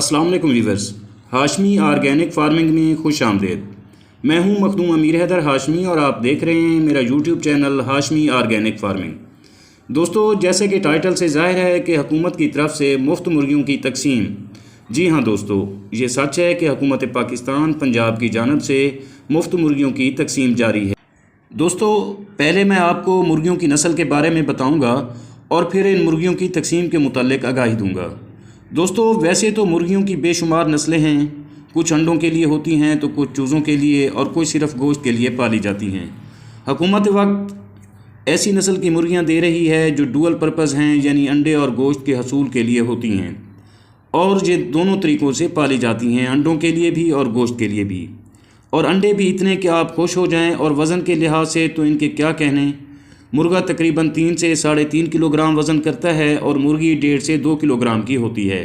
अस्सलाम वालेकुम viewers, Hashmi organic farming में खुश आमदेद। मैं हूं मखदूम अमीर हैदर हाशमी और आप देख रहे हैं मेरा YouTube channel Hashmi organic farming. दोस्तों, जैसे कि टाइटल से ज़ाहिर है कि हुकूमत की तरफ से मुफ्त मुर्गियों की तकसीम। जी हाँ दोस्तों, ये सच है कि हुकूमत पाकिस्तान पंजाब की जानब से मुफ्त मुर्गियों की तकसीम जारी है। दोस्तों, पहले मैं आपको मुर्गियों की नस्ल के बारे में बताऊँगा और फिर इन मुर्गियों की तकसीम के मुतालिक आगाही दूँगा। दोस्तों, वैसे तो मुर्गियों की बेशुमार नस्लें हैं। कुछ अंडों के लिए होती हैं तो कुछ चूज़ों के लिए और कुछ सिर्फ गोश्त के लिए पाली जाती हैं। हुकूमत वक्त ऐसी नस्ल की मुर्गियां दे रही है जो डुअल पर्पज़ हैं, यानी अंडे और गोश्त के हसूल के लिए होती हैं, और ये दोनों तरीक़ों से पाली जाती हैं, अंडों के लिए भी और गोश्त के लिए भी। और अंडे भी इतने कि आप खुश हो जाएं। और वज़न के लिहाज से तो इनके क्या कहने। मुर्गा तकरीबन 3 से 3.5 किलोग्राम वज़न करता है और मुर्गी 1.5 से 2 किलोग्राम की होती है।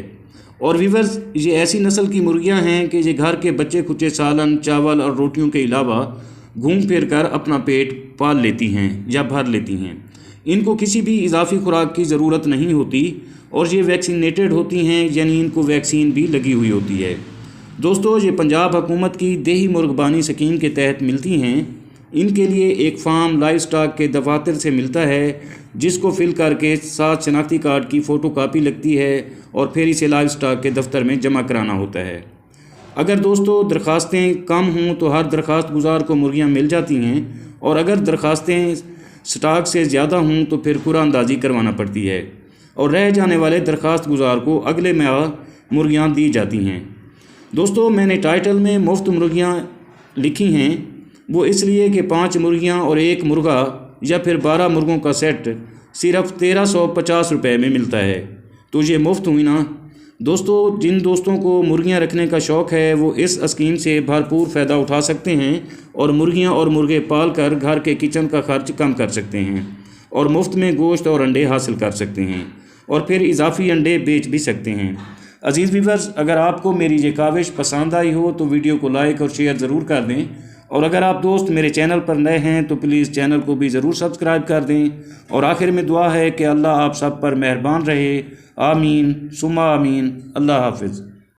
और व्यूअर्स, ये ऐसी नस्ल की मुर्गियां हैं कि ये घर के बच्चे खुचे सालन, चावल और रोटियों के अलावा घूम फिर कर अपना पेट पाल लेती हैं या भर लेती हैं। इनको किसी भी इजाफी खुराक की ज़रूरत नहीं होती और ये वैक्सीनेटेड होती हैं, यानी इनको वैक्सीन भी लगी हुई होती है। दोस्तों, ये पंजाब हुकूमत की देही मुर्गबानी स्कीम के तहत मिलती हैं। इनके लिए एक फार्म लाइव स्टॉक के दफातर से मिलता है, जिसको फिल करके साथ शनाख्ती कार्ड की फ़ोटो कापी लगती है और फिर इसे लाइव स्टॉक के दफ्तर में जमा कराना होता है। अगर दोस्तों दरख्वास्तें कम हों तो हर दरख्वास्त गुजार को मुर्गियां मिल जाती हैं, और अगर दरख्वास्तें स्टॉक से ज़्यादा हों तो फिर कुरानंदाजी करवाना पड़ती है और रह जाने वाले दरख्वास्त गुजार को अगले माह मुर्गियाँ दी जाती हैं। दोस्तों, मैंने टाइटल में मुफ्त मुर्गियाँ लिखी हैं, वो इसलिए कि 5 मुर्गियाँ और 1 मुर्गा या फिर 12 मुर्गों का सेट सिर्फ 1350 रुपये में मिलता है, तो ये मुफ्त हुई ना। दोस्तों, जिन दोस्तों को मुर्गियाँ रखने का शौक़ है वो इस स्कीम से भरपूर फ़ायदा उठा सकते हैं और मुर्गियाँ और मुर्गे पाल कर घर के किचन का खर्च कम कर सकते हैं और मुफ्त में गोश्त और अंडे हासिल कर सकते हैं और फिर इजाफी अंडे बेच भी सकते हैं। अजीज़ व्यूअर्स, अगर आपको मेरी ये काविश पसंद आई हो तो वीडियो को लाइक और शेयर ज़रूर कर दें, और अगर आप दोस्त मेरे चैनल पर नए हैं तो प्लीज़ चैनल को भी ज़रूर सब्सक्राइब कर दें। और आखिर में दुआ है कि अल्लाह आप सब पर मेहरबान रहे। आमीन सुम्मा आमीन। अल्लाह हाफिज़।